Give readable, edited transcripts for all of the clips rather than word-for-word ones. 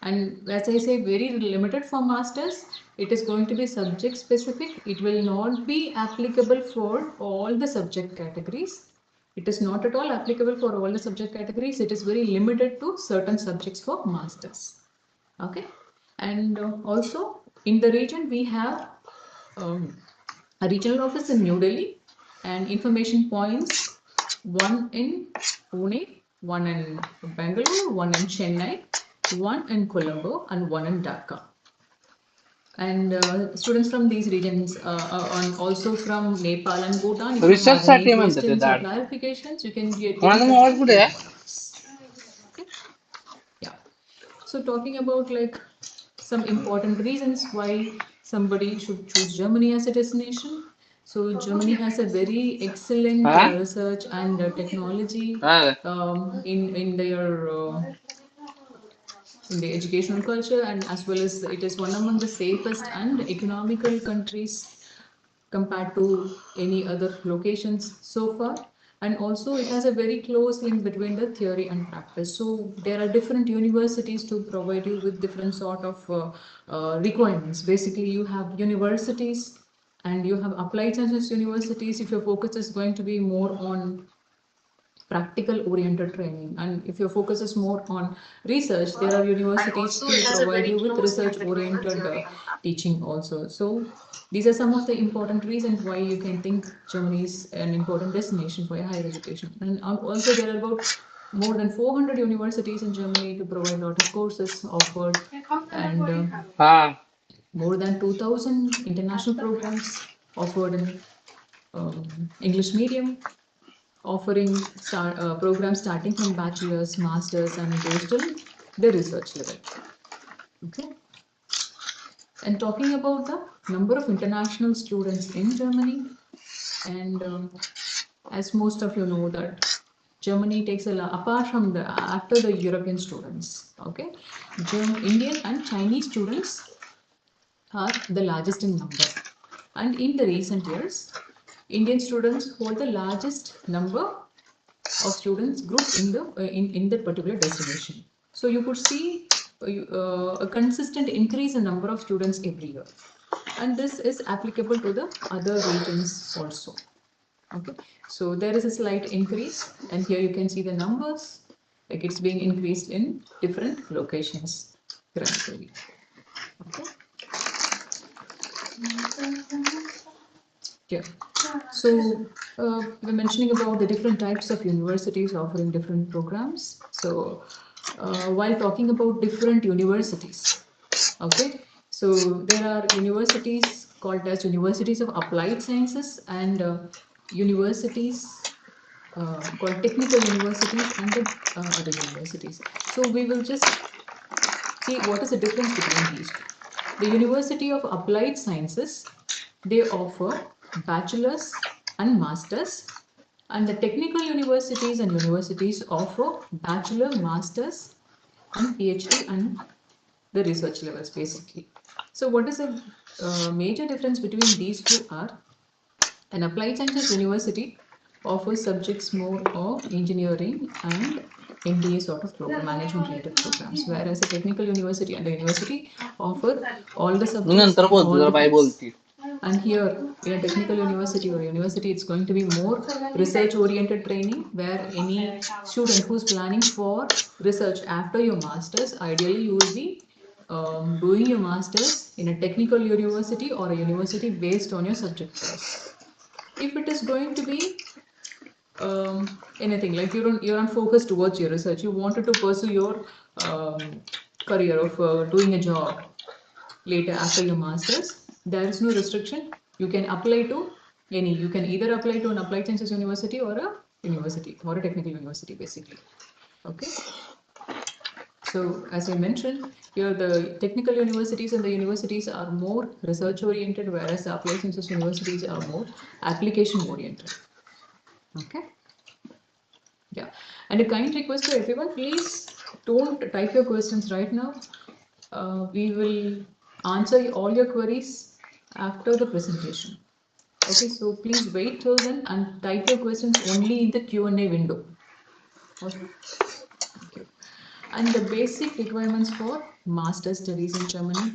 And as I say, very limited for masters. It is going to be subject specific. It will not be applicable for all the subject categories. It is not at all applicable for all the subject categories. It is very limited to certain subjects for masters. Okay. And also in the region we have a regional office in New Delhi and information points, one in Pune, one in Bangalore, one in Chennai, one in Colombo, and one in Dhaka. And students from these regions, and also from Nepal and Bhutan, if you Research have any साठी म्हणतात questions or that. clarifications, you can get in कोणाचा touch mobile with कुठे any आहे? of us. Okay. Yeah. So talking about like some important reasons why somebody should choose Germany as a destination. So Germany has a very excellent हा? research and technology काय? in their in the educational culture, and as well as it is one among the safest and economical countries compared to any other locations so far. And also it has a very close link between the theory and practice. So there are different universities to provide you with different sort of requirements. Basically you have universities and you have applied sciences universities if your focus is going to be more on practical oriented training, and if your focus is more on research, there are universities to provide you with research oriented teaching also. So these are some of the important reasons why you can think Germany is an important destination for higher education. And also there are about more than 400 universities in Germany to provide a lot of courses offered, and हा. more than 2000 international programs offered in English medium, offering programs starting from bachelor's, master's, and goes till the research level. Okay. And talking about the number of international students in Germany, and as most of you know that Germany takes a lot apart from the after the European students. Okay, Indian and Chinese students are the largest in number, and in the recent years, Indian students hold the largest number of students group in the in that particular destination. So you could see a consistent increase in number of students every year, and this is applicable to the other regions also. Okay, so there is a slight increase, and here you can see the numbers, like it's being increased in different locations gradually. Okay. Yeah. So we're mentioning about the different types of universities offering different programs. So while talking about different universities, okay, so there are universities called as universities of applied sciences and universities called technical universities and the other universities. So we will just see what is the difference between these two. The University of Applied Sciences, they offer bachelor's and master's, and the technical universities and universities offer bachelor, master's, and PhD and the research levels basically. So what is the major difference between these two are an applied sciences university offers subjects more of engineering and MBA sort of program, management related programs, whereas a technical university and a university offer all the me subjects नंतर in बोलतो all जरा the by fields. बोलती. And here in a technical university or university, it's going to be more research oriented training, where any student who's planning for research after your masters, ideally you will be doing your masters in a technical university or a university based on your subject choice. If it is going to be anything like you're not focused towards your research, you wanted to pursue your career of doing a job later after your masters, there is no restriction. You can apply to any, you can either apply to an applied sciences university or a university or a technical university basically. Okay. So as I mentioned, here the technical universities and the universities are more research oriented, whereas the applied sciences universities are more application oriented. Okay. Yeah. And a kind request to everyone, please don't type your questions right now. We will answer all your queries after the presentation. Okay, so please wait till then and type your questions only in the Q&A window. Okay. Thank you. And the basic requirements for master studies in Germany.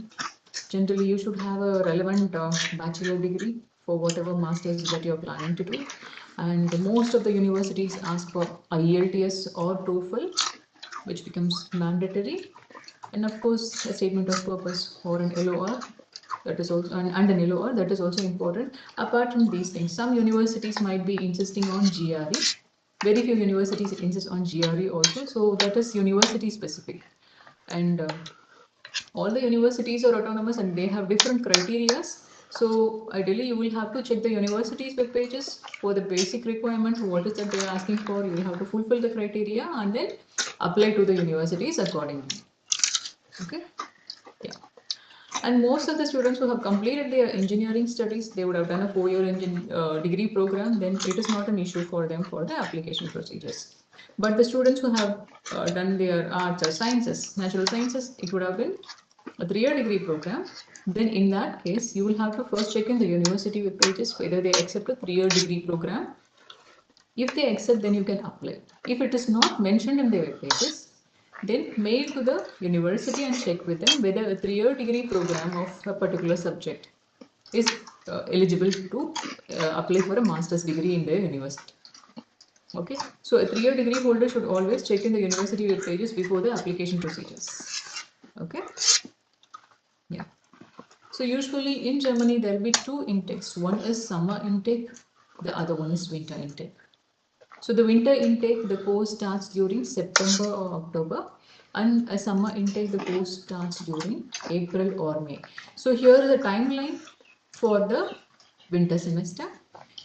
Generally, you should have a relevant bachelor degree for whatever masters that you're planning to do. And most of the universities ask for Ielts or TOEFL, which becomes mandatory. And of course, a statement of purpose or an LOR, that is also, and an LOR, that is also important. Apart from these things, some universities might be insisting on GRE. Very few universities insist on GRE also, so that is university specific. And all the universities are autonomous and they have different criterias. So ideally, you will have to check the university's web pages for the basic requirement. What is that they are asking for? You will have to fulfill the criteria and then apply to the universities accordingly. Okay. Yeah. And most of the students who have completed their engineering studies, they would have done a 4-year degree program, then it is not an issue for them for the application procedures. But the students who have done their arts or sciences, natural sciences, it would have been a 3-year degree program. Then in that case, you will have to first check in the university web pages whether they accept a 3-year degree program. If they accept, then you can apply. If it is not mentioned in the web pages, then mail to the university and check with them whether a 3-year degree program of a particular subject is eligible to apply for a master's degree in their university. Okay, so a 3-year degree holder should always check in the university web pages before the application procedures. Okay, yeah. So usually in Germany there will be 2 intakes. One is summer intake, the other one is winter intake. So the winter intake, the course starts during September or October, and a summer intake, the course starts during April or May. So here is the timeline for the winter semester.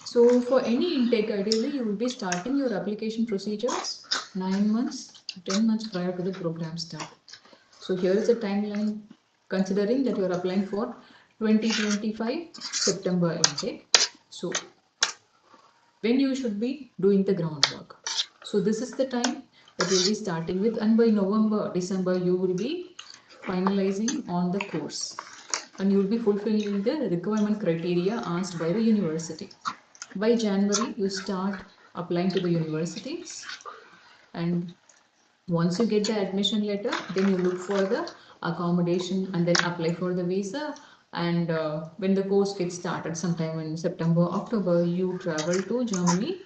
So for any intake, ideally you will be starting your application procedures 9 months, 10 months prior to the program start. So here is a timeline considering that you are applying for 2025 September intake. So when you should be doing the groundwork. So this is the time that you'll be starting with, and by November, December, you will be finalizing on the course and you will be fulfilling the requirement criteria asked by the university. By January, you start applying to the universities, and once you get the admission letter, then you look for the accommodation and then apply for the visa. And when the course gets started sometime in September, October, you travel to Germany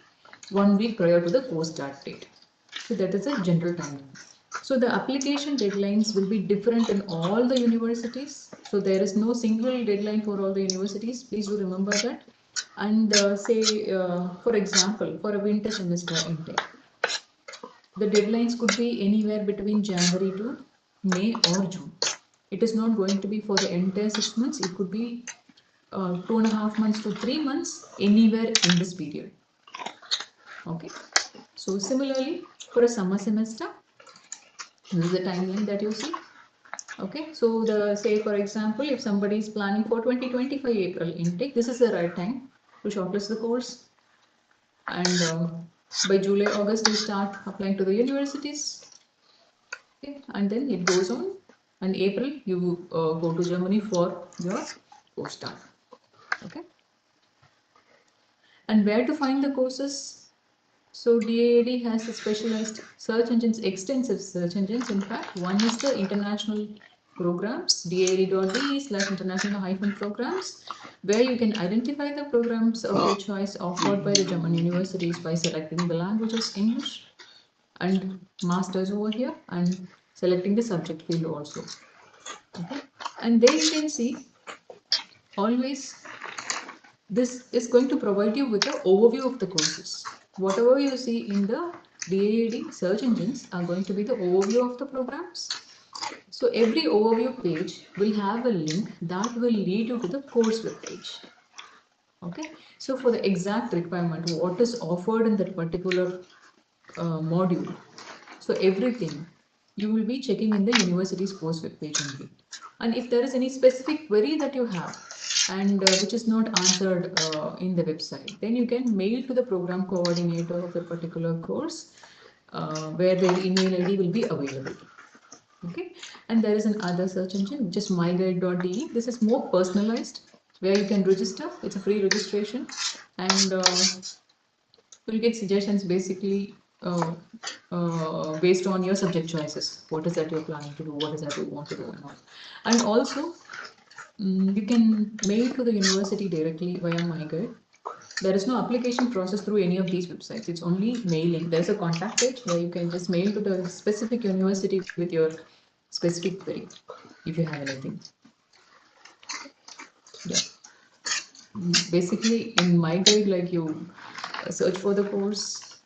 1 week prior to the course start date. So that is a general timeline. So the application deadlines will be different in all the universities. So there is no single deadline for all the universities. Please do remember that. And for example, for a winter semester intake, the deadlines could be anywhere between January to May or June. It is not going to be for the entire 6 months. It could be 2.5 months to 3 months, anywhere in this period. Okay. So similarly, for a summer semester, this is the timeline that you see. Okay. So say for example, if somebody is planning for 2025 April intake, this is the right time to shortlist the course. And by July, August, you start applying to the universities. Okay, and then it goes on. And April, you go to Germany for your course start. Okay. And where to find the courses? So DAAD has a specialized search engines, extensive search engines. In fact, one is the international programs, daad.de/international-programs, where you can identify the programs of your choice offered by the German universities by selecting the languages English and masters over here and selecting the subject field also. Okay. And there you can see always this is going to provide you with the overview of the courses. Whatever you see in the DAAD search engines are going to be the overview of the programs. So every overview page will have a link that will lead you to the course web page. Okay. So for the exact requirement, what is offered in that particular module. So everything you will be checking in the university's course web page only. And if there is any specific query that you have and which is not answered in the website, then you can mail to the program coordinator of the particular course where their email ID will be available. Okay. And there is another search engine which is myguide.de. This is more personalized where you can register. It's a free registration and you'll get suggestions basically based on your subject choices. What is that you're planning to do? What is that you want to do and all. And also, you can mail to the university directly via MyGuide. There is no application process through any of these websites. It's only mailing. There's a contact page where you can just mail to the specific university with your specific query, if you have anything. Yeah. Basically, in MyGuide, like you search for the course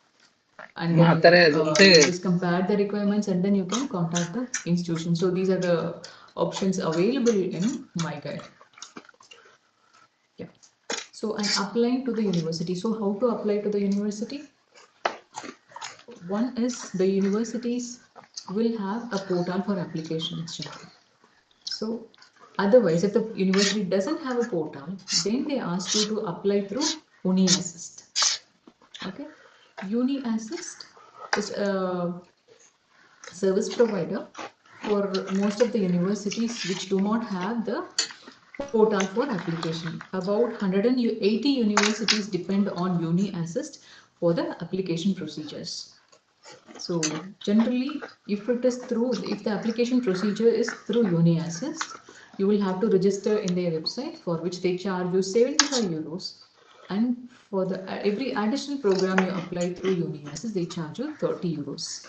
and then you just compare the requirements and then you can contact the institution. So these are the options available in MyGuide. Yeah. So and applying to the university. So how to apply to the university? One is the universities will have a portal for applications. So otherwise, if the university doesn't have a portal, then they ask you to apply through UniAssist. Okay, UniAssist is a service provider for most of the universities which do not have the portal for application. About 180 universities depend on UniAssist for the application procedures. So generally, if the application procedure is through UniAssist, you will have to register in their website, for which they charge you 75 euros. And for the every additional program you apply through UniAssist, they charge you 30 euros.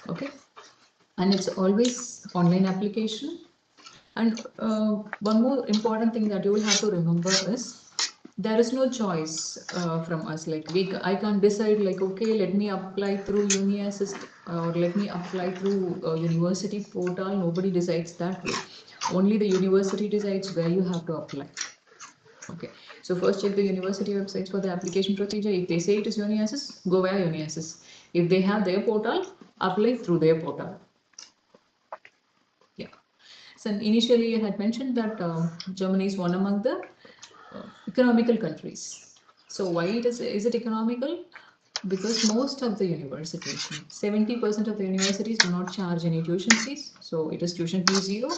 Okay, and it's always online application. And one more important thing that you will have to remember is there is no choice from us. Like I can't decide like, okay, let me apply through UniAssist or let me apply through university portal. Nobody decides that way. Only the university decides where you have to apply. Okay, so first check the university websites for the application procedure. If they say it is UniAssist, go via UniAssist. If they have their portal, apply through their portal. Yeah. So initially I had mentioned that Germany is one among the economical countries. So why is it economical? Because most of the universities, 70% of the universities do not charge any tuition fees. So it is tuition fee zero.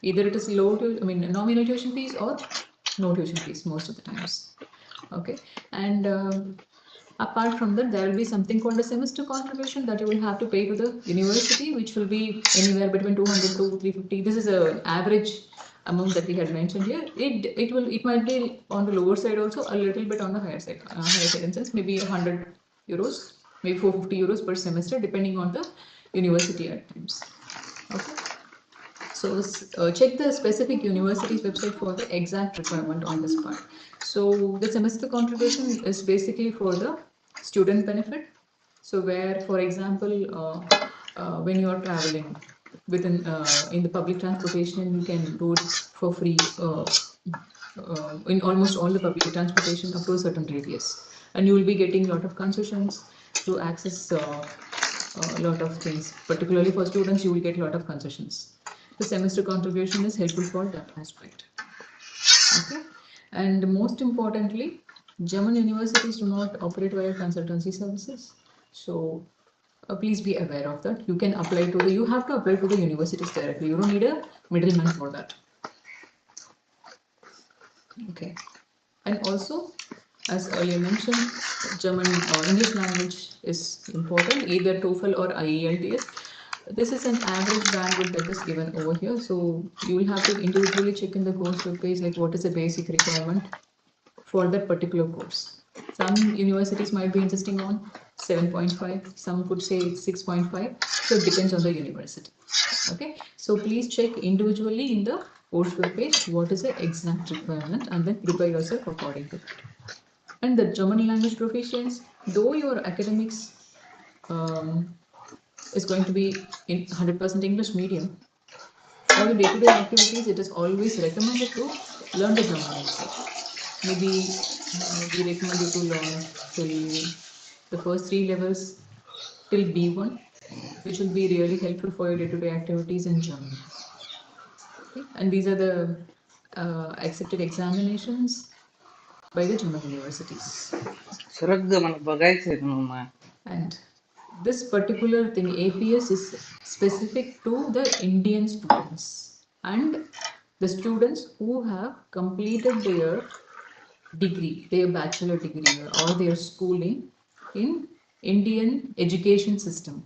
Either it is nominal tuition fees or no tuition fees most of the times. Okay, and apart from that, there will be something called a semester contribution that you will have to pay to the university, which will be anywhere between 200 to 350. This is an average amount that we had mentioned here. It might be on the lower side also, a little bit on the higher side. Higher side in sense maybe 100 euros, maybe 450 euros per semester, depending on the university at times. Okay. So check the specific university's website for the exact requirement on this part. So the semester contribution is basically for the student benefit. So where, for example, when you are traveling within in the public transportation, you can do it for free in almost all the public transportation up to a certain radius, and you will be getting a lot of concessions to access a lot of things. Particularly for students, you will get a lot of concessions. The semester contribution is helpful for that aspect. Okay, and most importantly, German universities do not operate via consultancy services. So please be aware of that. You have to apply to the universities directly. You don't need a middleman for that. Okay, and also, as earlier mentioned, German English language is important, either TOEFL or IELTS. This is an average bandwidth that is given over here. So you will have to individually check in the course web page, like what is the basic requirement for that particular course. Some universities might be insisting on 7.5, some could say it's 6.5. So it depends on the university. Okay, so please check individually in the course web page what is the exact requirement and then prepare yourself according to that. And the German language proficiency, though your academics is going to be in 100% English medium, for your day-to-day activities, it is always recommended to learn the German language. Maybe we recommend you to learn till the first 3 levels till B1, which will be really helpful for your day-to-day activities in German. Okay? And these are the accepted examinations by the German universities. And this particular thing, APS, is specific to the Indian students and the students who have completed their degree, their bachelor degree or their schooling in Indian education system.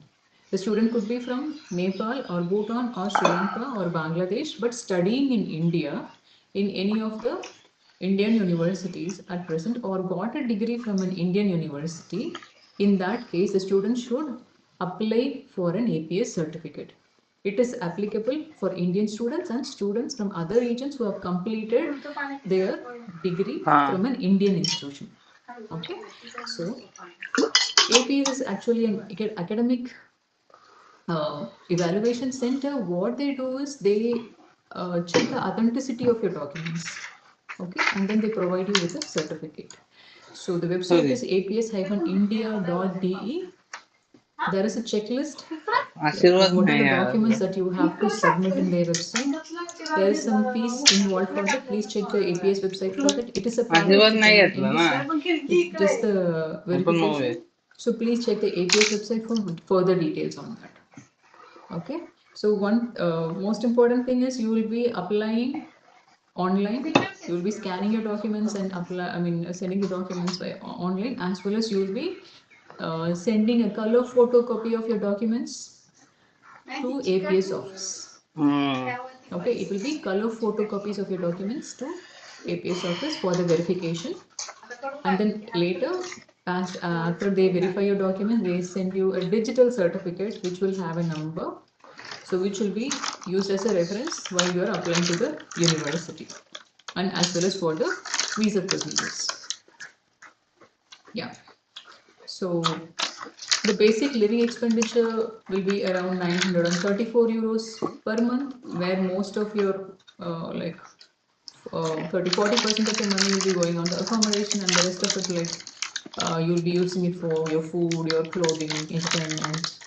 The student could be from Nepal or Bhutan or Sri Lanka or Bangladesh, but studying in India in any of the Indian universities at present or got a degree from an Indian university. In that case, the student should apply for an APS certificate. It is applicable for Indian students and students from other regions who have completed their degree from an Indian institution. Okay, so APS is actually an academic evaluation center. What they do is they check the authenticity of your documents. Okay, and then they provide you with a certificate. So the website is aps-india.de. There is a checklist of what are the documents that you have to submit in their website. There is some fees involved for that. Please check the APS website for that. It is a package. It's just the verification. So please check the APS website for further details on that. Okay. So one most important thing is you will be applying online. You will be scanning your documents and apply. I mean, sending the documents by online, as well as you will be sending a color photocopy of your documents to APS office. Okay, it will be color photocopies of your documents to APS office for the verification, and then later, as after they verify your documents, they send you a digital certificate which will have a number, so which will be used as a reference while you are applying to the university, and as well as for the visa procedures. Yeah. So the basic living expenditure will be around 934 euros per month, where most of your like 30-40% of your money will be going on the accommodation, and the rest of it, like you'll be using it for your food, your clothing, entertainment,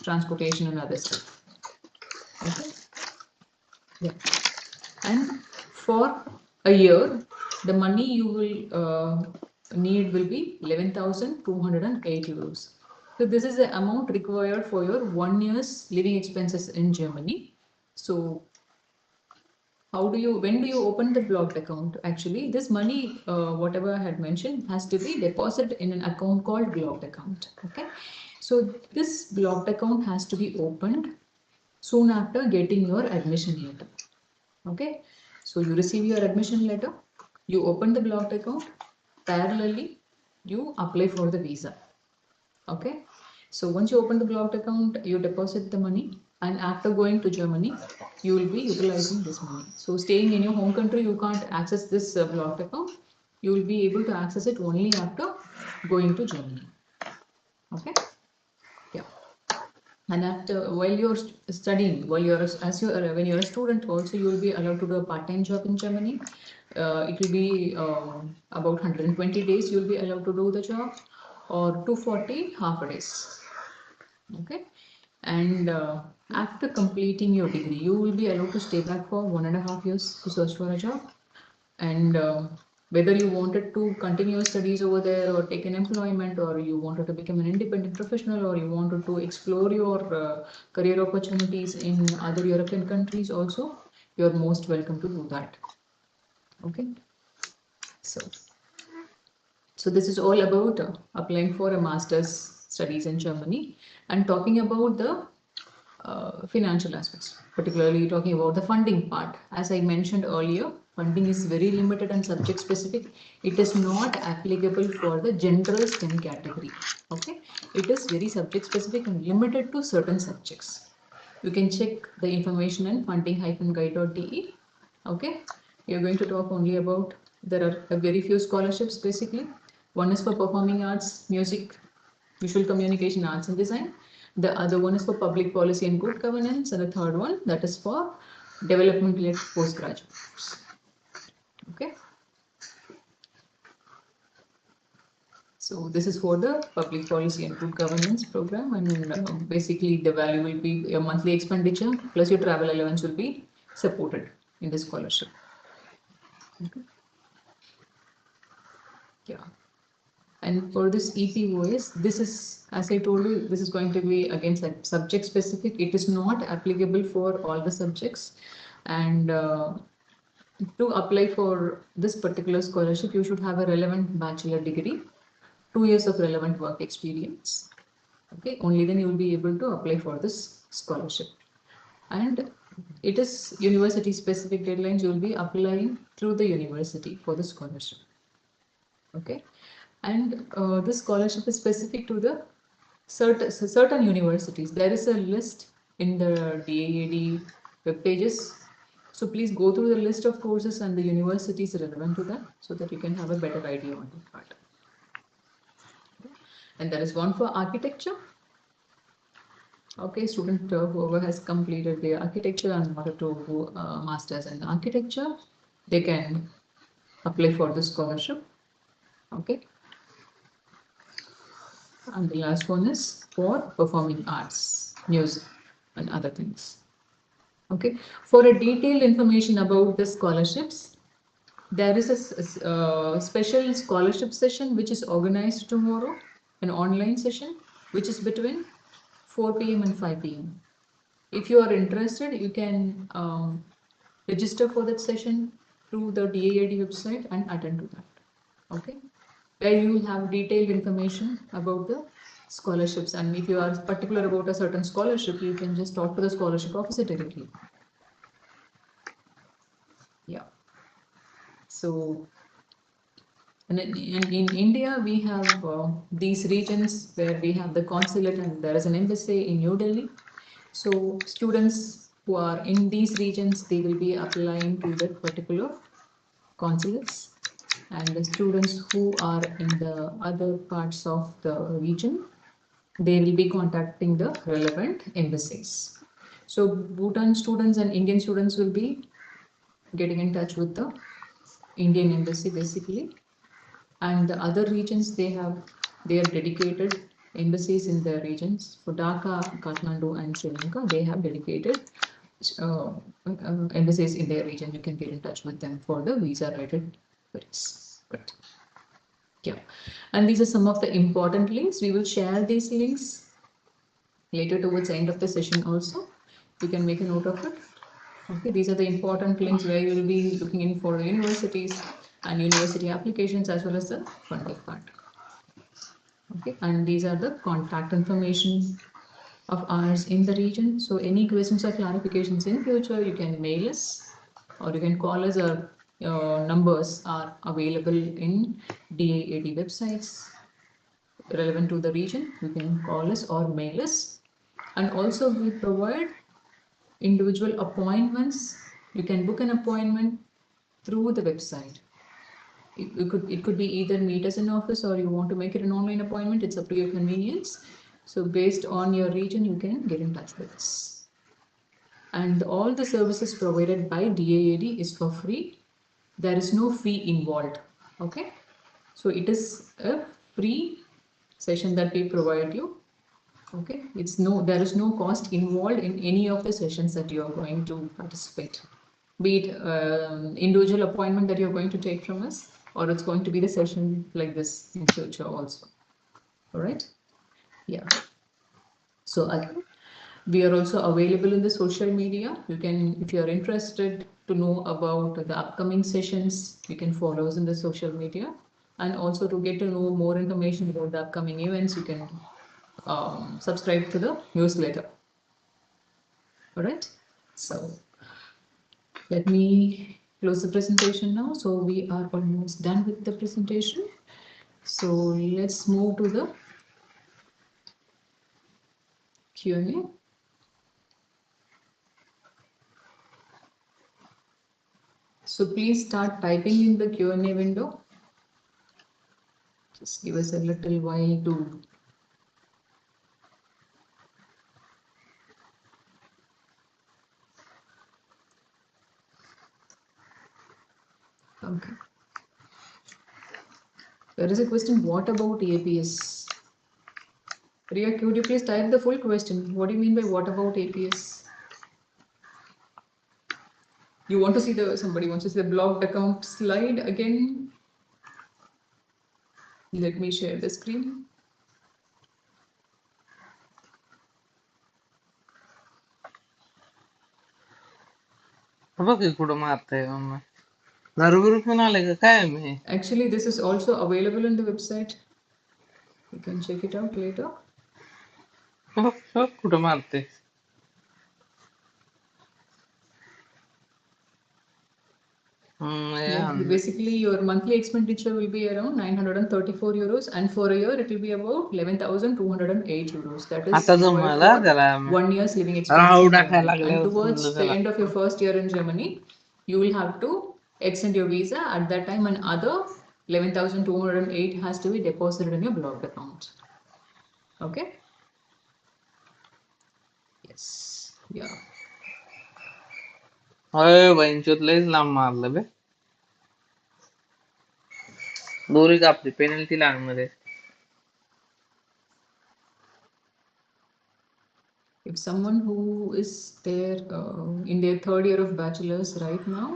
transportation, and other stuff. Okay. Yeah. And for a year, the money you will need will be 11,208 euros. So this is the amount required for your 1 year's living expenses in Germany. So when do you open the blocked account? Actually, this money, whatever I had mentioned, has to be deposited in an account called blocked account. Okay. So this blocked account has to be opened soon after getting your admission letter. Okay. So you receive your admission letter, you open the blocked account, parallelly, you apply for the visa. Okay. So once you open the blocked account, you deposit the money, and after going to Germany, you will be utilizing this money. So staying in your home country, you can't access this blocked account. You will be able to access it only after going to Germany. Okay. Yeah. And after, while you're studying, when you're a student, also you will be allowed to do a part-time job in Germany. It will be about 120 days. You will be allowed to do the job, or 240 half a days. Okay. And after completing your degree, you will be allowed to stay back for 1.5 years to search for a job. And whether you wanted to continue your studies over there or take an employment, or you wanted to become an independent professional, or you wanted to explore your career opportunities in other European countries also, you're most welcome to do that. Okay. So this is all about applying for a master's studies in Germany, and talking about the financial aspects, particularly talking about the funding part. As I mentioned earlier, funding is very limited and subject specific. It is not applicable for the general STEM category. Okay, it is very subject specific and limited to certain subjects. You can check the information in funding-guide.de. Okay, we are going to talk only about, there are a very few scholarships basically. One is for performing arts, music, visual communication, arts and design. The other one is for public policy and good governance, and the third one, that is for development-led postgraduate course. Okay. So this is for the public policy and good governance program, and basically the value will be your monthly expenditure plus your travel allowance will be supported in the scholarship. Okay. Yeah. And for this EPOS, this is, as I told you, this is going to be again subject specific. It is not applicable for all the subjects. And to apply for this particular scholarship, you should have a relevant bachelor degree, 2 years of relevant work experience, Okay, only then you will be able to apply for this scholarship. And it is university specific deadlines. You will be applying through the university for the scholarship. Okay, and this scholarship is specific to the certain universities. There is a list in the DAAD web pages. So please go through the list of courses and the universities relevant to that so that you can have a better idea on that part. And there is one for architecture. Okay, student whoever has completed their architecture and wanted to go masters in architecture, they can apply for the scholarship. Okay, and the last one is for performing arts, music, and other things. Okay, for a detailed information about the scholarships, there is a special scholarship session which is organized tomorrow, an online session which is between 4 p.m. and 5 p.m. If you are interested, you can register for that session through the DAAD website and attend to that. Okay, where you will have detailed information about the scholarships, and if you are particular about a certain scholarship, you can just talk to the scholarship officer directly. Yeah. So, and in India, we have these regions where we have the consulate and there is an embassy in New Delhi. So students who are in these regions, they will be applying to that particular consulates, and the students who are in the other parts of the region, they will be contacting the relevant embassies. So Bhutan students and Indian students will be getting in touch with the Indian embassy basically, and the other regions they have their dedicated embassies in their regions. For Dhaka, Kathmandu, and Sri Lanka, they have dedicated embassies in their region. You can get in touch with them for the visa related queries. Right. Yeah, and these are some of the important links. We will share these links later towards the end of the session also. You can make a note of it. Okay, these are the important links where you will be looking in for universities and university applications as well as the funding part. Okay, and these are the contact information of ours in the region. So any questions or clarifications in future, you can mail us or you can call us. Our numbers are available in DAAD websites relevant to the region. You can call us or mail us. And also we provide individual appointments. You can book an appointment through the website. It could be either meet us in office or you want to make it an online appointment. It's up to your convenience. So based on your region, you can get in touch with us. And all the services provided by DAAD is for free. There is no fee involved. Okay. So it is a free session that we provide you. Okay. There is no cost involved in any of the sessions that you are going to participate. Be it individual appointment that you're going to take from us, or it's going to be the session like this in future also. All right. Yeah. So again, we are also available in the social media. You can, if you are interested to know about the upcoming sessions, you can follow us in the social media. And also to get to know more information about the upcoming events, you can subscribe to the newsletter. All right. So let me close the presentation now. So we are almost done with the presentation. So let's move to the Q&A. So please start typing in the Q&A window. Just give us a little while to okay. There is a question, what about APS? Priya, could you please type the full question? What do you mean by what about APS? You want to see somebody wants to see the blocked account slide again? Let me share the screen. Actually, this is also available on the website. You can check it out later. कुठं मारते? Basically, your monthly expenditure will be around 934 euros, and for a year, it will be about 11,208 euros. That is आता required जमला for त्याला 1 year's living expenses Rahu in टाकायला Germany. And लागल्यावर towards समजलं the त्याला. end of your first year in Germany, you will have to extend your visa. At that time, another 11,208 has to be deposited in your blocked account. Okay? Yes. Yeah. होय बहिणचोत लयच लांब मारलं बे. दोरी कापली penalty लहान मध्ये. If someone who is there in their third year of bachelor's right now,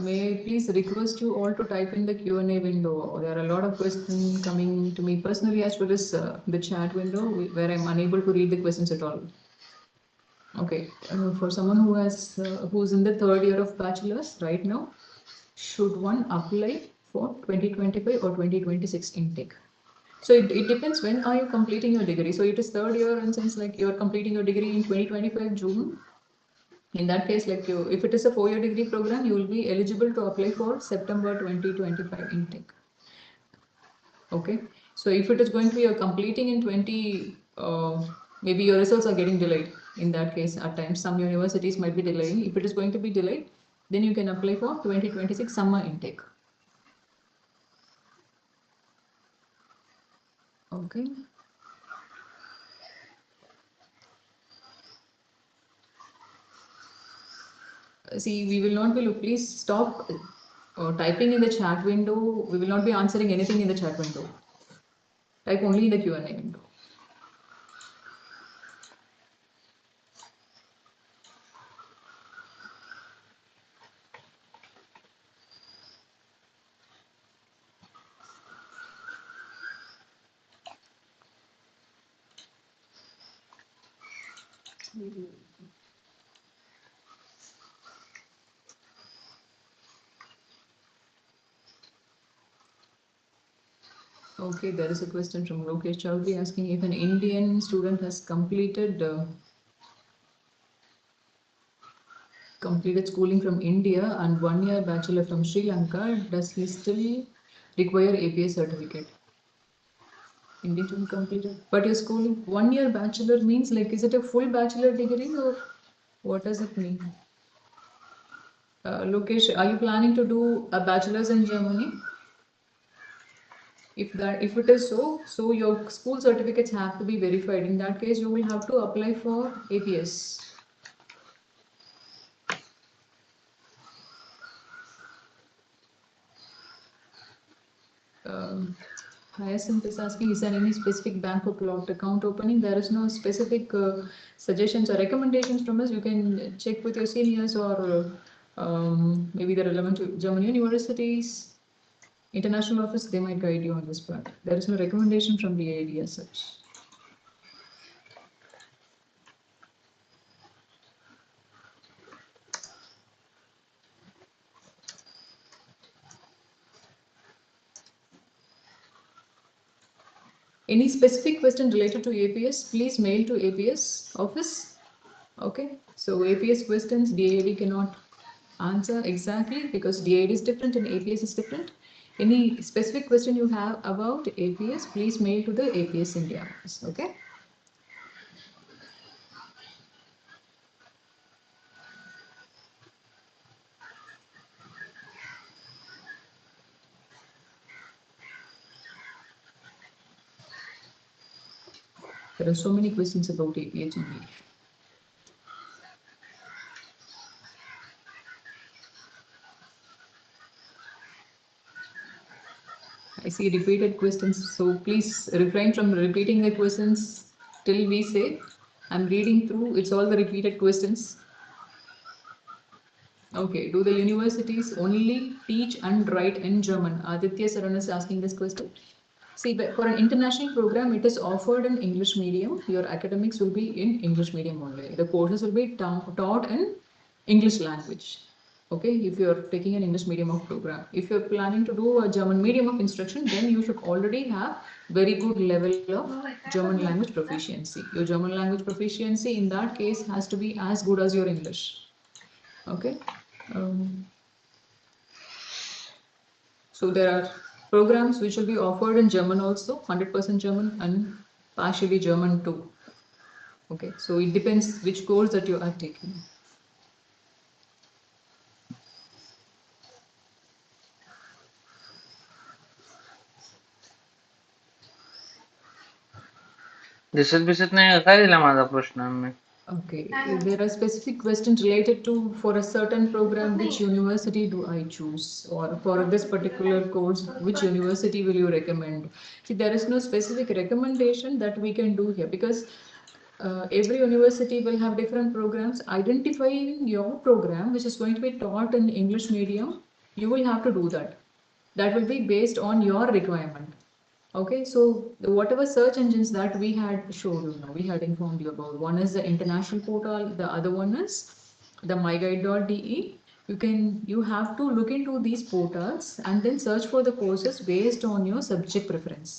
may I please request you all to type in the Q&A window. There are a lot of questions coming to me personally as well as the chat window where I'm unable to read the questions at all. Okay, for someone who has who's in the third year of bachelor's right now, should one apply for 2025 or 2026 intake? So it depends when are you completing your degree. So it is third year in sense like you're completing your degree in 2025 June. In that case, like you, if it is a 4-year degree program, you will be eligible to apply for September 2025 intake. Okay. So if it is going to be a completing in 20, maybe your results are getting delayed. In that case, at times some universities might be delaying. If it is going to be delayed, then you can apply for 2026 summer intake. Okay. See, we will not be, please stop typing in the chat window. We will not be answering anything in the chat window. Type only in the Q&A window. Okay, there is a question from Lokesh Chowdhury asking if an Indian student has completed schooling from India and 1 year bachelor from Sri Lanka, does he still require APS certificate? Indian student completed, but your schooling 1 year bachelor means like is it a full bachelor degree or what does it mean? Lokesh, are you planning to do a bachelor's in Germany? If it is so your school certificates have to be verified. In that case, you will have to apply for APS. Hyacinth is asking, is there any specific bank or blocked account opening? There is no specific suggestions or recommendations from us. You can check with your seniors or maybe the relevant German universities, international office, they might guide you on this part. There is no recommendation from the AID as such. Any specific question related to APS, please mail to APS office. Okay, so APS questions DAD cannot answer exactly because DAD is different and APS is different. Any specific question you have about APS, please mail to the APS India office. Okay. There are so many questions about APH only. I see repeated questions, so please refrain from repeating the questions till we say. I'm reading through, it's all the repeated questions. Okay, do the universities only teach and write in German? Aditya Saran is asking this question. See, but for an international program, it is offered in English medium. Your academics will be in English medium only. The courses will be taught in English language. Okay, if you're taking an English medium of program, if you're planning to do a German medium of instruction, then you should already have very good level of German language proficiency. Your German language proficiency in that case has to be as good as your English. Okay. Um, so there are programs which will be offered in German also, 100% German and partially German too. Okay, so it depends which course that you are taking. दिसत बिसत नाही काय दिला माझा प्रश्न मी Okay, there are specific questions related to for a certain program, which university do I choose? Or for this particular course, which university will you recommend? See, there is no specific recommendation that we can do here because every university will have different programs. Identifying your program, which is going to be taught in English medium, you will have to do that. That will be based on your requirement. Okay, so whatever search engines that we had showed you now, we had informed you about. One is the international portal, the other one is the myguide.de. You have to look into these portals and then search for the courses based on your subject preference.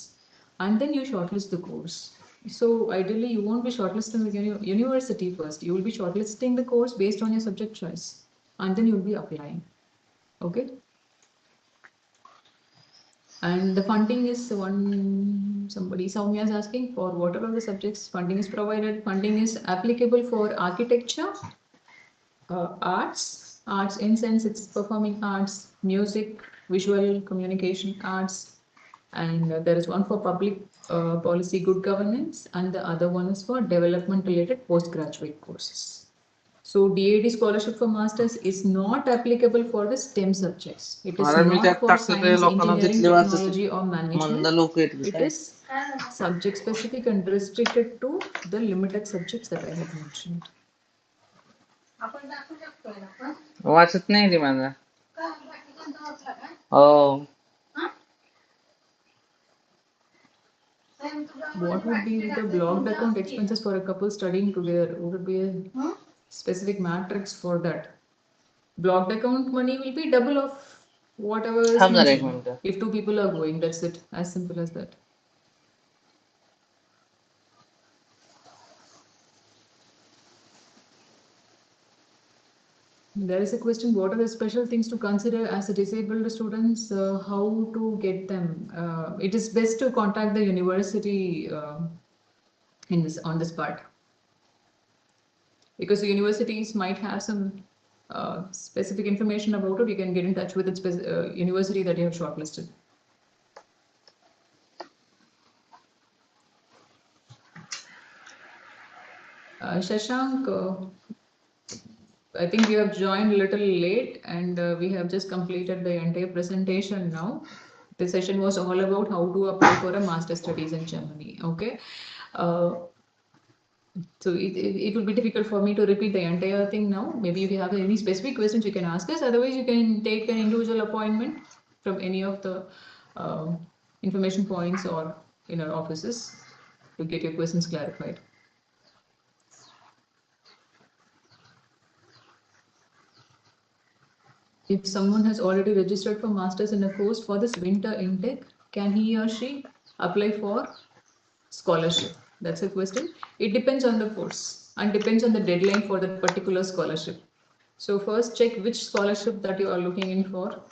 And then you shortlist the course. So ideally, you won't be shortlisting the university first. You will be shortlisting the course based on your subject choice. And then you'll be applying. Okay. And the funding is somebody, Soumya is asking for what are all the subjects funding is provided. Funding is applicable for architecture, arts in sense it's performing arts, music, visual communication arts, and there is one for public policy good governance, and the other one is for development related postgraduate courses. So DAD scholarship for masters is not applicable for the STEM subjects. It is Maharaj me not त्यात for टाकतो ते science, लोकांना engineering, तिथले वाचत technology or मंद management. लोक येतील It काय is subject specific and restricted to the limited subjects that I have mentioned. वाचत नाही रे माझा हो What would be the blocked account expenses for a couple studying together? Would be a specific matrix for that? Blocked account money will be double of whatever is थांब जरा एक mentioned. Minute If two people are going, that's it. As simple as that. There is a question, what are the special things to consider as a disabled students? How to get them? It is best to contact the university on this part, because the universities might have some specific information about it. You can get in touch with the university that you have shortlisted. Shashank, I think you have joined a little late, and we have just completed the entire presentation now. The session was all about how to apply for a master studies in Germany. Okay. Uh, so it will be difficult for me to repeat the entire thing now. Maybe if you have any specific questions, you can ask us. Otherwise, you can take an individual appointment from any of the uh, information points or in our offices to get your questions clarified. If someone has already registered for masters in a course for this winter intake, can he or she apply for scholarship? That's a question. It depends on the course and depends on the deadline for that particular scholarship. So first check which scholarship that you are looking in for.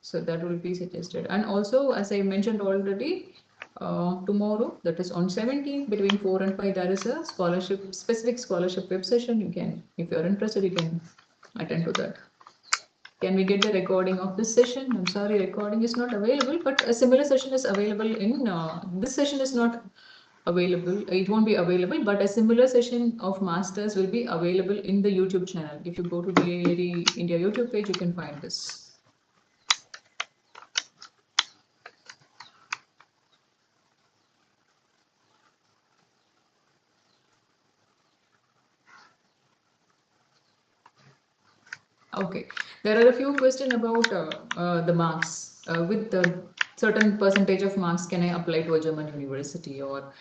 So that will be suggested. And also, as I mentioned already, tomorrow, that is on 17th, between 4 and 5, there is a specific scholarship web session. You can, if you're interested, you can attend to that. Can we get the recording of this session? I'm sorry, recording is not available, but a similar session is available in, this session is not available, it won't be available, but a similar session of masters will be available in the YouTube channel. If you go to DAD India YouTube page, you can find this. Okay, there are a few questions about the marks. With the certain percentage of marks, can I apply to a German university? Or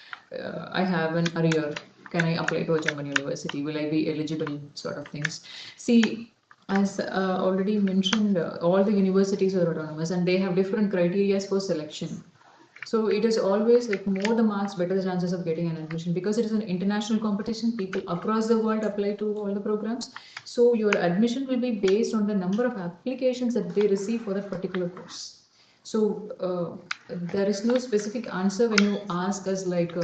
I have an arrear, can I apply to a German university? Will I be eligible? Sort of things. See, As already mentioned, all the universities are autonomous and they have different criteria for selection. So it is always like more the marks, better the chances of getting an admission because it is an international competition. People across the world apply to all the programs. So your admission will be based on the number of applications that they receive for that particular course. So there is no specific answer when you ask us like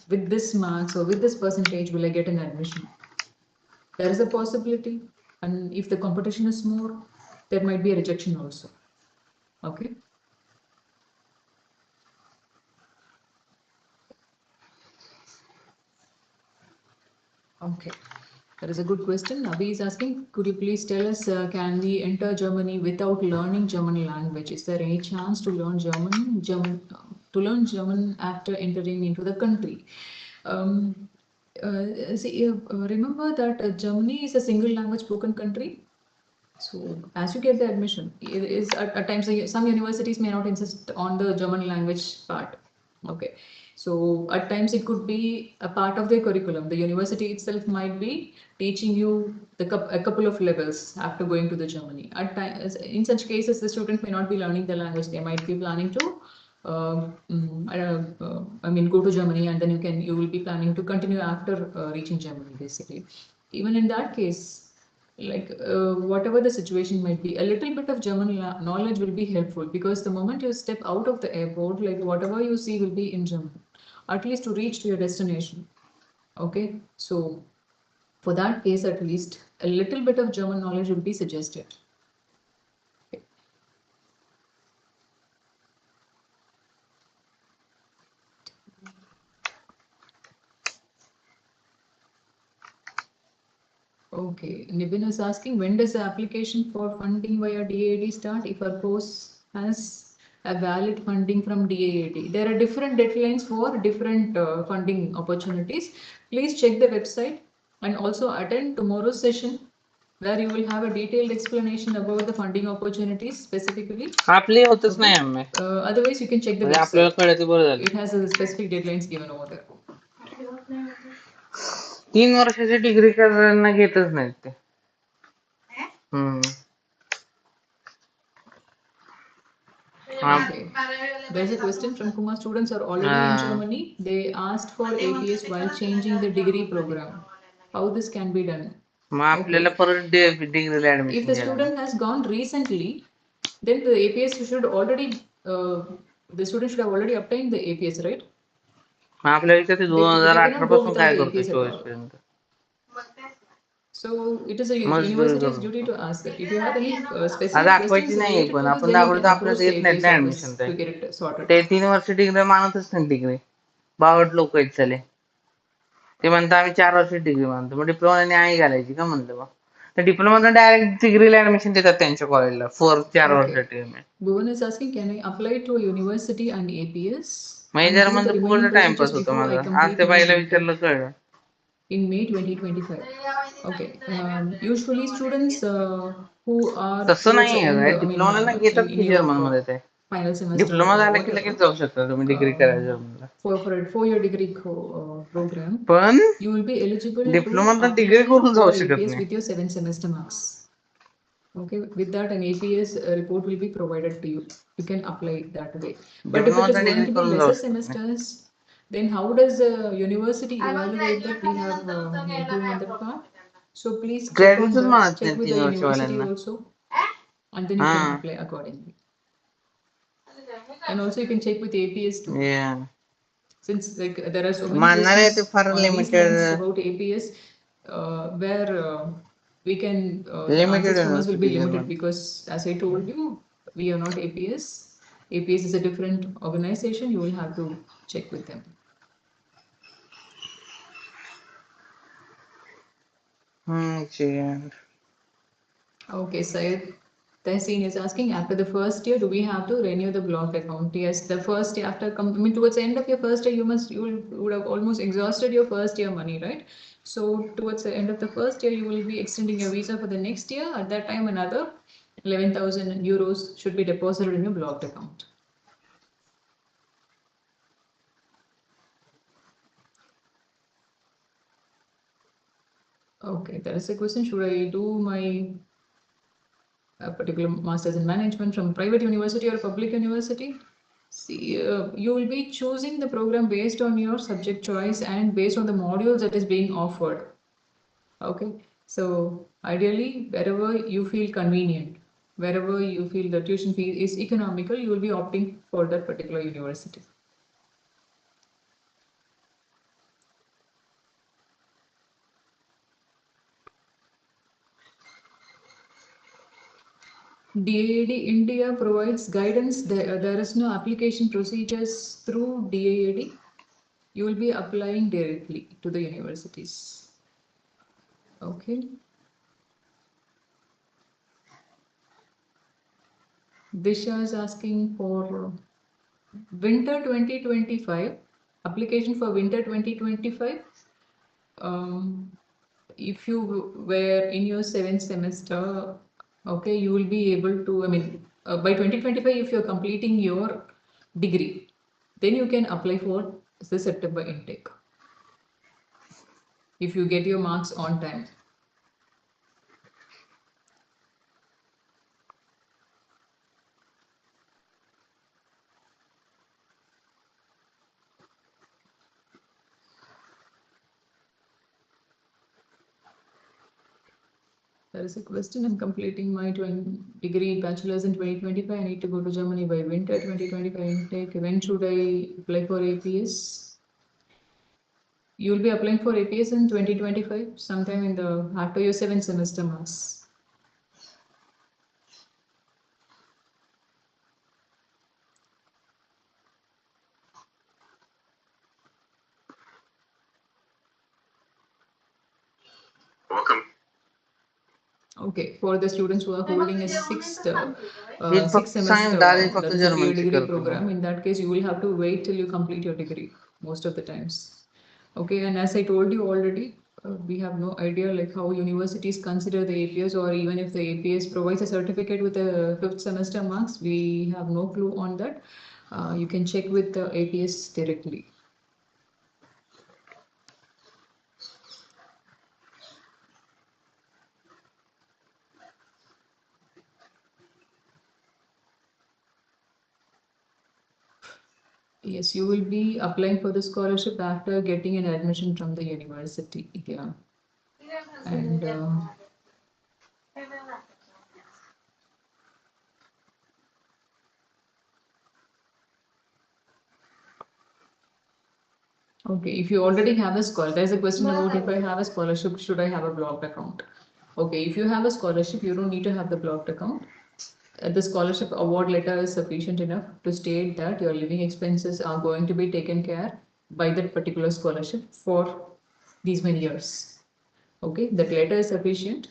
with this marks or with this percentage will I get an admission? There is a possibility, and if the competition is more, there might be a rejection also. Okay. Okay. That is a good question. Abhi is asking, could you please tell us, can we enter Germany without learning German language? Is there any chance to learn German after entering into the country? Um, Remember that Germany is a single language spoken country. So as you get the admission, it is at times some universities may not insist on the German language part. Okay. So at times it could be a part of their curriculum. The university itself might be teaching you a couple of levels after going to the Germany. At times, in such cases, the student may not be learning the language. They might be planning to, I mean, go to Germany, and then you will be planning to continue after reaching Germany, basically. Even in that case, like whatever the situation might be, a little bit of German knowledge will be helpful because the moment you step out of the airport, like whatever you see will be in German, at least to reach to your destination. Okay, so for that case, at least a little bit of German knowledge will be suggested. Okay, Nibin is asking, when does the application for funding via DAAD start if our course has a valid funding from DAAD? There are different deadlines for different funding opportunities. Please check the website and also attend tomorrow's session where you will have a detailed explanation about the funding opportunities specifically. आपली होतच Okay. नाही M A Otherwise, you can check the म्हणजे आपल्याला website. कळते बरं झालं. It has a specific deadlines given over there. 3 वर्षाची degree करायला घेतच नाहीत ते. हम्म. Okay. There's a question from Kumar. Students are already in Germany. They asked for APS while changing the degree program. How this can be done? मग आपल्याला Okay. परत डिग्रीला If admission the घ्यायला student has gone recently, then the APS should already, the student should have already obtained the APS, right? मग आपल्याला विचारते They 2018 cannot go पासून without काय the करतोय APS at 24 all. पर्यंत. So it is a मजबुरी university's करून. duty to ask that. If you have any आता specific questions दाखवायची नाही related पण to this, आपण then you दाखवलं can तर आपल्याला approach the देत नाहीत APS ना ऍडमिशन office ते. to get it sorted. ते 3 वर्ष डिग्री मानतच नाही डिग्री. बावट लोक आहेत झाले. ते म्हणतात आम्ही 4 वर्ष डिग्री मानतो. मग डिप्लोमा नाही घालायची का म्हणलं मग. तर डिप्लोमा डायरेक्ट डिग्रीला ऍडमिशन देतात त्यांच्या कॉलेजला 4 वर्ष Okay. Treatment. Bhuvan is asking, can I apply to a university and APS mug and जर do the म्हणतो remaining फुकटचा procedures टाइमपास होतो before I माझा. आज complete त्या my बाईला BTech विचारलं कळलं. in May 2025? Okay. Usually students who are तसं towards the नाही end, आहे. I mean, डिप्लोमाला घेतात in की your जर्मनमध्ये ते. final semester डिप्लोमा or झाला की whatever, लगेच जाऊ शकता तुम्ही डिग्री करायला जर्मनला. for a 4-year degree program, पण you will be eligible to diploma तर डिग्री apply करून for जाऊ शकत APS नाही. with your 7 semester marks. Okay, with that, an APS report will be provided to you. You can apply that way. But if diploma it is तर going degree to be करून जाऊ lesser शकत नाही. semesters, then how does the university evaluate that? We have improved on that part. So please check on ग्रॅज्युएटच that. म्हणत Check नाही with the 3 वर्षवाल्यांना. university also, and then you हा. can apply accordingly. And also you can check with APS too. Yeah. Since like there are so many मानणार आहे ते questions far on these limited lines about APS, where we can the limited answers from us will be university limited German. because, as I told you, we are not APS. APS is a different organization. You will have to check with them. Okay, Syed Tehseen is asking, after the first year, do we have to renew the blocked account? Yes, the first year after, I mean, towards the end of your first year, would have almost exhausted your first year money, right? So towards the end of the first year, you will be extending your visa for the next year. At that time, another 11,000 euros should be deposited in your blocked account. Okay, there is a question. Should I do my a particular master's in management from private university or public university, see, you will be choosing the program based on your subject choice and based on the modules that is being offered. Okay, so ideally, wherever you feel convenient, wherever you feel the tuition fee is economical, you will be opting for that particular university. DAAD India provides guidance. There is no application procedures through DAAD. You will be applying directly to the universities. Okay. Disha is asking for winter 2025, application for winter 2025. Um, if you were in your seventh semester, okay, you will be able to, I mean, by 2025, if you're completing your degree, then you can apply for the September intake if you get your marks on time. There is a question. I'm completing my degree bachelor's in 2025. I need to go to Germany by winter 2025 intake. When should I apply for APS? You will be applying for APS in 2025, sometime in the after your seventh semester marks. Welcome. Okay, for the students who are holding a sixth he sixth फक्त सांग semester, दादी that फक्त is a जर्मनची pre-degree करतो program, in that case you will have to wait till you complete your degree most of the times. Okay, and as I told you already, we have no idea like how universities consider the APS, or even if the APS provides a certificate with the fifth semester marks, we have no clue on that. You can check with the APS directly. Yes, you will be applying for the scholarship after getting an admission from the university. Yeah. And okay, if you already have a scholarship, there's a question about if I have a scholarship, should I have a blocked account? Okay, if you have a scholarship, you don't need to have the blocked account. The scholarship award letter is sufficient enough to state that your living expenses are going to be taken care by that particular scholarship for these many years. Okay, that letter is sufficient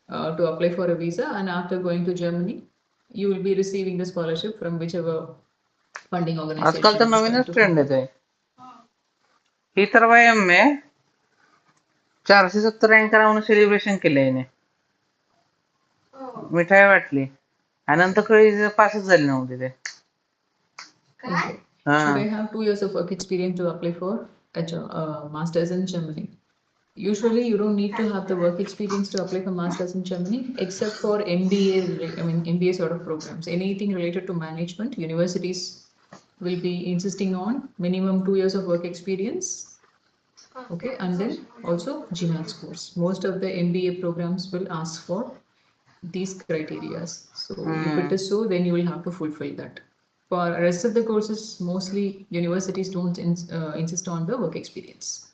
to apply for a visa, and after going to Germany, you will be receiving the scholarship from whichever funding आजकाल organization तर is going नवीनच to trend fund आहे it. ते ही तर वयम में 470 rank करा म्हणून celebration केलं याने मिठाई वाटली आणि नंतर कळी पासच झाली नव्हती ते Okay. हा Should I have 2 years of work experience to apply for a master's in Germany? Usually, you don't need to have the work experience to apply for masters in Germany, except for MBA. I mean, MBA sort of programs. Anything related to management, universities will be insisting on minimum 2 years of work experience. Okay, and then also GMAT scores. Most of the MBA programs will ask for these criteria. So if it is so, then you will have to fulfill that. For rest of the courses, mostly universities don't insist on the work experience.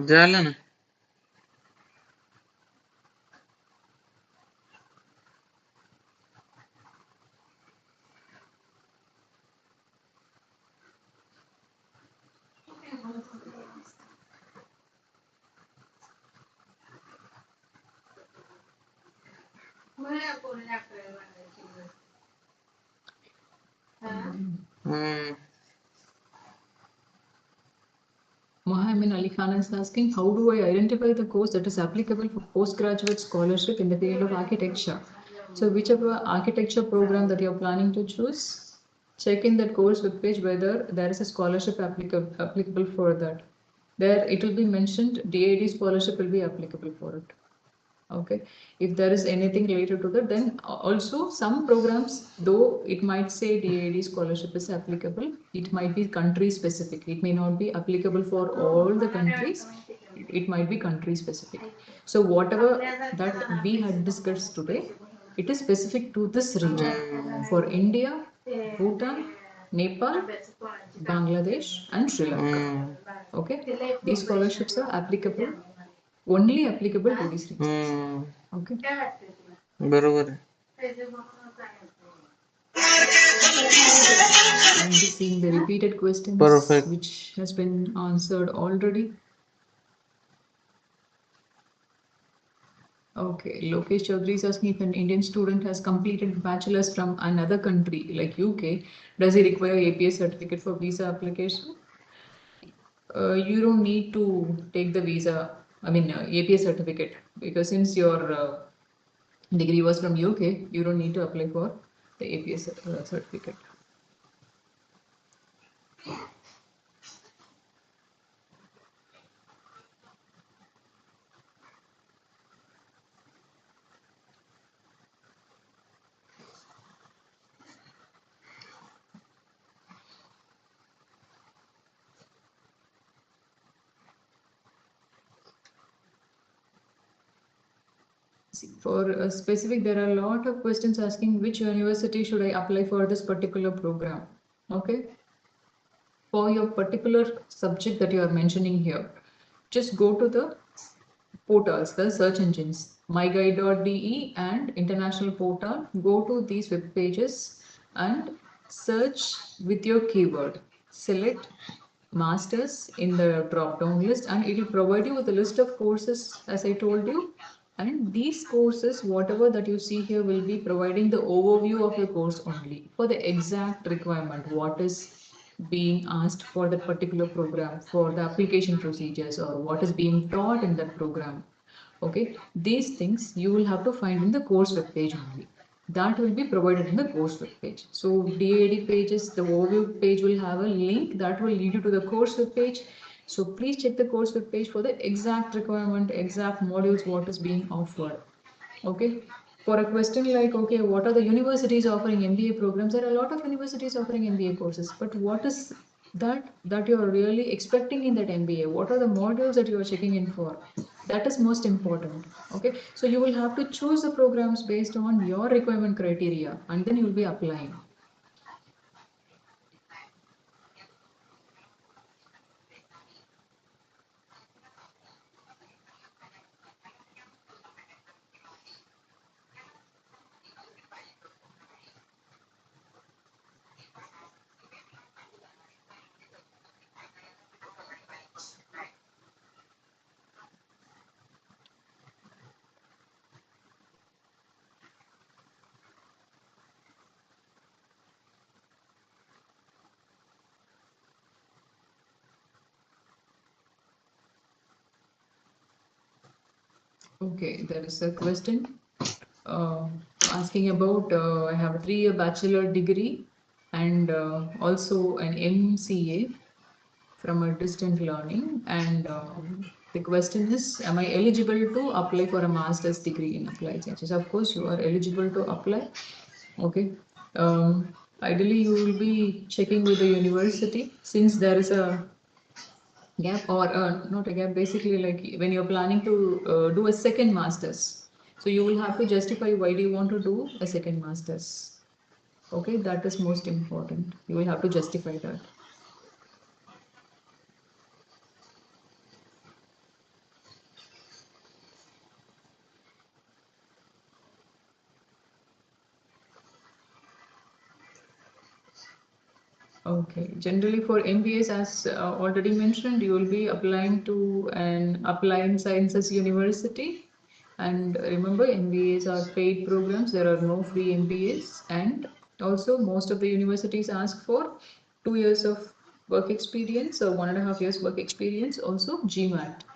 झालं ना हम्म Amin Ali Khan is asking, how do I identify the course that is applicable for postgraduate scholarship in the field of architecture? So whichever architecture program that you're planning to choose, check in that course webpage whether there is a scholarship applicable for that. There it will be mentioned DAD scholarship will be applicable for it. Okay, if there is anything related to that, then also some programs, though it might say DAD scholarship is applicable, it might be country specific. It may not be applicable for all the countries. It might be country specific. So whatever that we had discussed today, it is specific to this region. For India, Bhutan, Nepal, Bangladesh, and Sri Lanka. Okay, these scholarships are applicable, only applicable to these regions. Okay. बरोबर आहे. I'm just seeing the repeated questions Perfect. which has been answered already. Okay, Lokesh Chaudhary is asking if an Indian student has completed bachelor's from another country like UK, does he require APS certificate for visa application? You don't need to take the visa, APS certificate, because since your degree was from UK, you don't need to apply for the APS certificate. For a specific, there are a lot of questions asking which university should I apply for this particular program. Okay. For your particular subject that you are mentioning here, just go to the portals, the search engines, myguide.de and international portal. Go to these web pages and search with your keyword. Select masters in the drop down list and it will provide you with a list of courses as I told you, and these courses whatever that you see here will be providing the overview of the course only for the exact requirement, what is being asked for that particular program, for the application procedures or what is being taught in that program. Okay, these things you will have to find in the course web page only. That will be provided in the course web page. So DAD pages, the overview page will have a link that will lead you to the course web page. So please check the course web page for the exact requirement, exact modules, what is being offered. Okay. For a question like, okay, what are the universities offering MBA programs? There are a lot of universities offering MBA courses, but what is that you're really expecting in that MBA? What are the modules that you are checking in for? That is most important. Okay. So you will have to choose the programs based on your requirement criteria and then you will be applying. Okay, there is a question asking about I have a 3-year bachelor degree and also an MCA from a distant learning, and the question is, am I eligible to apply for a master's degree in applied sciences? Of course, you are eligible to apply. Okay. Ideally, you will be checking with the university since there is a gap or not a gap, basically like when you're planning to do a second master's. So you will have to justify why do you want to do a second master's. Okay, that is most important. You will have to justify that. Okay, generally for MBAs, as already mentioned, you will be applying to an applied sciences university. And remember, MBAs are paid programs. There are no free MBAs. And also, most of the universities ask for 2 years of work experience or 1.5 years work experience, also GMAT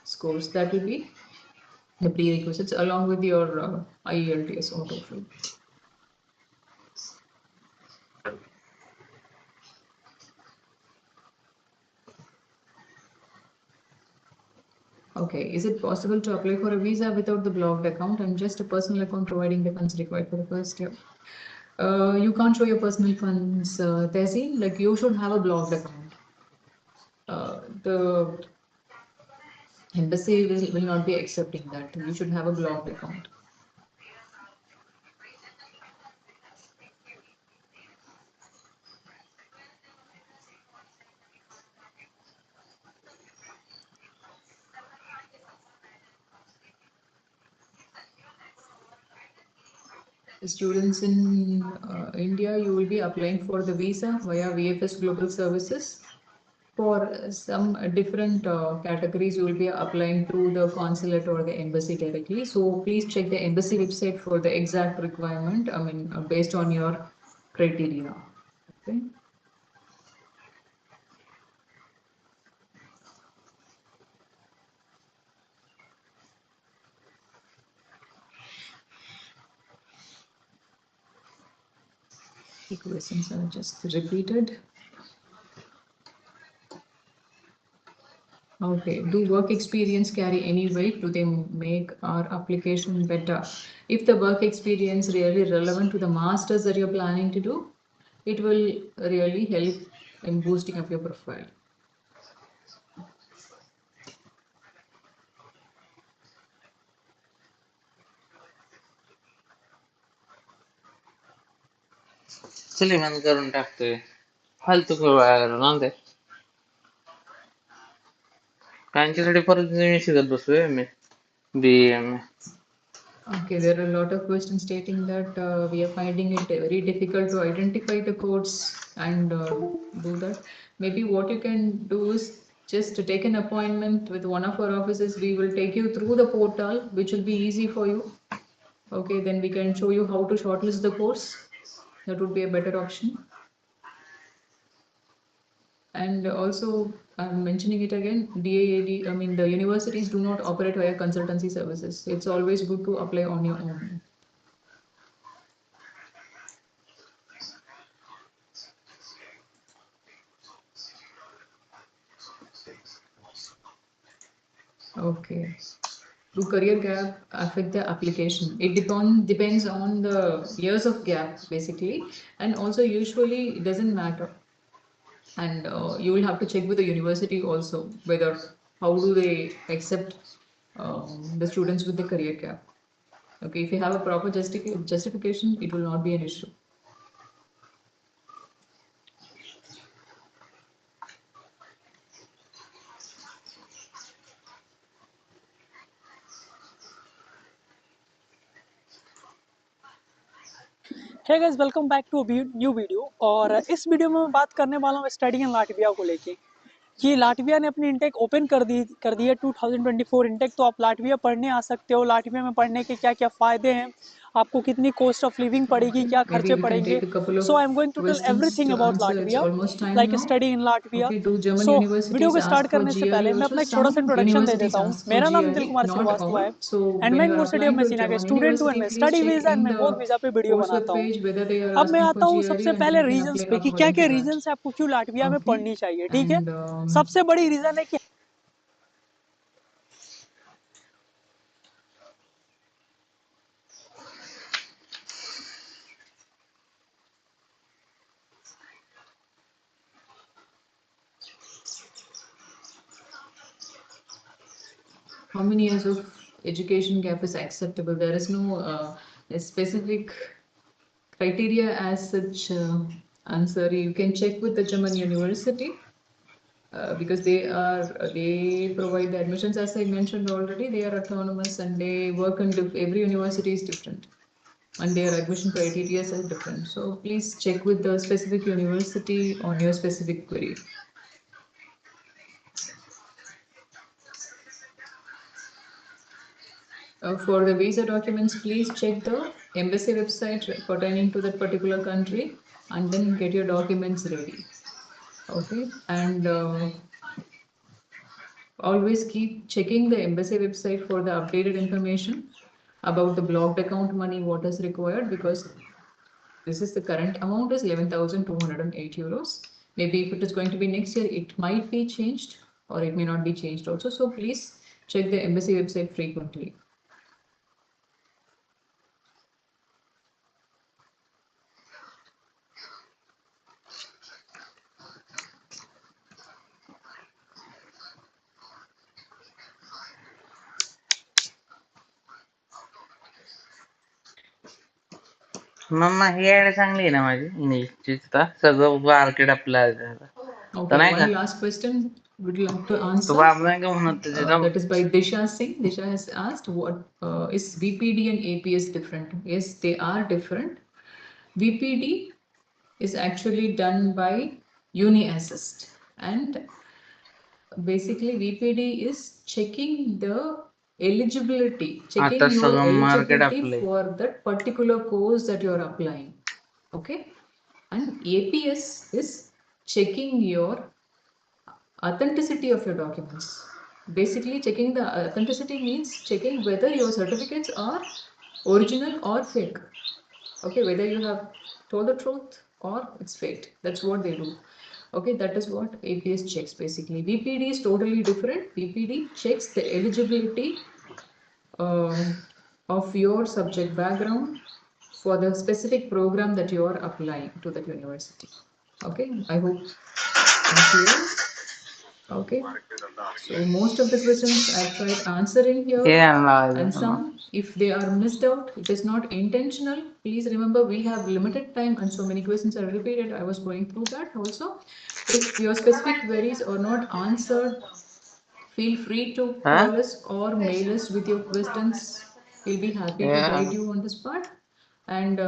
scores. That will be the prerequisites along with your IELTS or TOEFL. Okay, is it possible to apply for a visa without the blocked account and just a personal account providing the funds required for the first year? You can't show your personal funds, Tehseen, like you should have a blocked account. The embassy will not be accepting that. You should have a blocked account. Students in India, you will be applying for the visa via VFS Global Services. For some different categories, you will be applying through the consulate or the embassy directly. So please check the embassy website for the exact requirement. I mean, based on your criteria. Okay. The questions are just repeated. Okay. Do work experience carry any weight? Do they make our application better? If the work experience really relevant to the masters that you're planning to do, it will really help in boosting up your profile. चल बंद करून टाकतोय फालतू ना ते त्यांच्यासाठी परत मी शिकत बसलोय मी BM. Okay, there are a lot of questions stating that we are finding it very difficult to identify the codes and do that. Maybe what you can do is just to take an appointment with one of our offices. We will take you through the portal, which will be easy for you. Okay, then we can show you how to shortlist the course. That would be a better option. And also, I'm mentioning it again, DAAD, I mean, the universities do not operate via consultancy services. It's always good to apply on your own. Okay. Do career gap affect the application? It depends on the years of gap basically, and also usually it doesn't matter. And you will have to check with the university also whether how do they accept the students with the career gap. Okay, if you have a proper justification, it will not be an issue. Hey guys welcome back to new video. और इस video में मैं बात करने वाला हूँ study in Latvia को लेके कि लाटविया ने अपनी इंटेक ओपन कर दी है 2024 इंटेक। तो आप लाटविया पढ़ने आ सकते हो। लाटविया में पढ़ने के क्या क्या फ़ायदे हैं, आपको कितनी कॉस्ट ऑफ लिविंग पड़ेगी, Okay, क्या maybe खर्चे we can पड़ेंगे। take a couple of so I am going to tell questions everything to about answer. It's Latvia, almost time like now. Study in Latvia. Okay, do German so video universities को ask start for करने से पहले मैं GRE? अपना एक छोटा सा Some introduction दे universities देता हूँ। ask for मेरा नाम Dil GRE, Kumar not Srivastava all. है So एंड मैं when you are university of applying to Messina के German स्टूडेंट हूँ एंड university, मैं please study check visa and in मैं the वर्क वीज़ा पे वीडियो coursework बनाता हूँ। page whether they are अब मैं asking for आता हूँ GRE, सबसे and then पहले you can रीजंस apply पे कि क्या according क्या to that. रीजंस है आपको क्यों लाटविया में Okay, पढ़नी चाहिए। ठीक है, and सबसे बड़ी रीजन है कि how many years of education gap is acceptable? There is no a specific criteria as such answer. You can check with the German university because they provide the admissions, as I mentioned already. They are autonomous and they work on every university is different and their admission criteria are different. So please check with the specific university on your specific query. For the visa documents, please check the embassy website pertaining to that particular country and then get your documents ready. Okay, and always keep checking the embassy website for the updated information about the blocked account money, what is required, because this is the current amount is 11,208 euros. Maybe if it is going to be next year, it might be changed or it may not be changed also. So please check the embassy website frequently. मम्मा ही ad चांगली आहे ना माझी इंग्लिशची सगळं market आपलं तर Okay, नाही का one last question would you like to तो answer? बाप नाही का म्हणत तिथं That is by Disha Singh. Disha has asked, what is VPD and APS different? Yes, they are different. VPD is actually done by Uni Assist, and basically VPD is checking the eligibility, आता checking your सगळं market eligibility आपलंय for that particular course that you're applying. Okay, and APS is checking your authenticity of your documents. Basically, checking the authenticity means checking whether your certificates are original or fake. Okay, whether you have told the truth or it's fake. That's what they do. Okay, that is what APS checks basically. VPD is totally different. VPD checks the eligibility uh, of your subject background for the specific program that you are applying to that university. Okay, I hope I'm clear. Okay, so most of the questions I've tried answering हे here, and लावायचं ना some, if they are missed out, it is not intentional. Please remember we have limited time and so many questions are repeated. I was going through that also. If your specific queries are not answered, feel free to हा call us or mail us with your questions. We'll be happy to guide you on the spot. And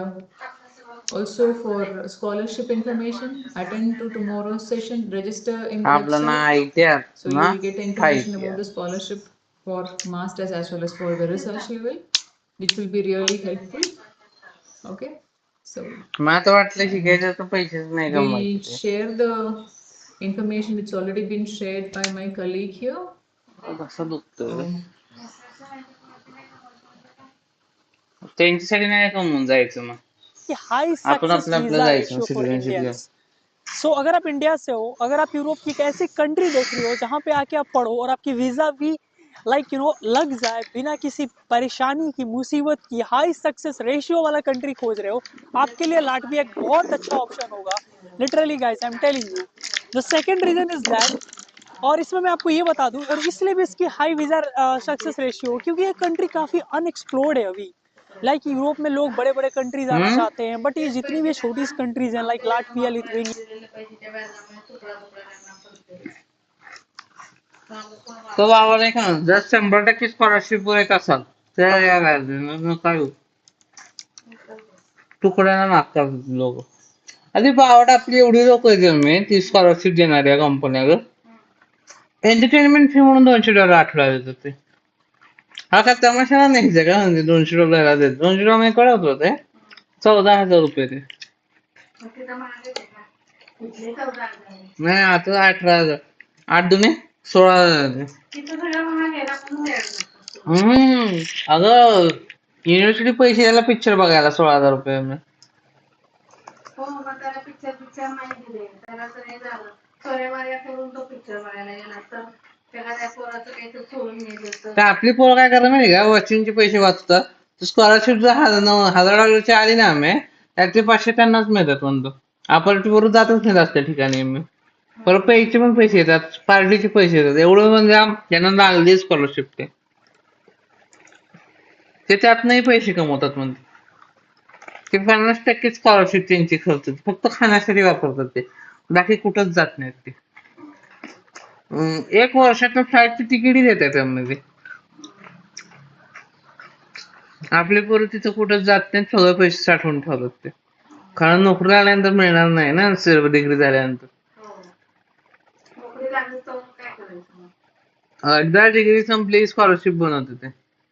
also for scholarship information, attend to tomorrow's session, register in the आपलं ना website. ITR So you ना will get information about ITR the scholarship for masters as well as for the research level, which will be really helpful. Okay. So मला आता वाटलं and शिकायचं तर पैसेच नाही कमवायचे we'll ते share the information. It's already been shared by my colleague here. कसं दुखतोय Um, त्यांच्यासाठी नाही कमवून जायचं मग कि हाई आपण सक्सेस आपलं आपलं वीजा जायचं रेशियो फॉर सिटीजनशिप घेऊन इंडियंस। सो अगर आप इंडिया से हो, अगर आप यूरोप की एक ऐसी कंट्री देख रही हो जहाँ पे आके आप पढ़ो और आपकी वीजा भी लग जाए बिना किसी परेशानी की, मुसीबत की, हाई सक्सेस रेशियो वाला कंट्री खोज रहे हो, आपके लिए लाटविया एक बहुत अच्छा ऑप्शन होगा। Literally guys, I am telling you. The second reason is that, और इसमें मैं आपको ये बता दूं, और इसलिए भी इसकी हाई वीजा सक्सेस रेशियो, क्योंकि ये कंट्री काफी अनएक्सप्लोर्ड है अभी। यूरोप में लोग बड़े बड़े कंट्रीज आना हम्म चाहते हैं, बट ये जितनी भी छोटी कंट्रीज हैं लाइक लाटविया, लिथुएनिया, तो बाबा नाही का जर 100% स्कॉलरशिप वर येत असाल तर काय होऊ तुकड्याला नाकारतात लोक आधी बावड आपली एवढी लोक आहेत मी ती स्कॉलरशिप देणाऱ्या कंपन्या एंटरटेनमेंट फी म्हणून $200 आठवड्याला देतात ते हा काय तमाशाला नाही का म्हणजे $200 देत $200 कळत होते 14,000 रुपये ते नाही आता 18,000 8 दुने 16,000 अगं युनिव्हर्सिटी पैसे द्यायला पिक्चर बघायला 16,000 रुपये तर आपली पोरं काय करतात माहिती का वॉचिंगचे पैसे वाचतात स्कॉलरशिप जर $1,000 आली ना आम्ही त्यातले 500 त्यांनाच मिळतात म्हणतो अपॉर्च्युनिटी बरोबर जातच नाही जास्त ठिकाणी मी परत प्यायचे पण पैसे येतात पार्टीचे पैसे येतात एवढं म्हणजे ज्यांना लागली स्कॉलरशिप ते त्यातनंही पैसे कमवतात म्हणते ते 50% स्कॉलरशिप त्यांची खर्च फक्त खाण्यासाठी वापरतात ते बाकी कुठंच जात नाहीत ते एक वर्षाचं फ्लाईटची तिकीटही देतात त्यामध्ये आपले पोरं तिथं कुठंच जात नाहीत सगळे पैसे साठवून ठेवतात ते कारण नोकरी आल्यानंतर मिळणार नाही ना डिग्री झाल्यानंतर एकदा डिग्री संपली स्कॉलरशिप बनवते ते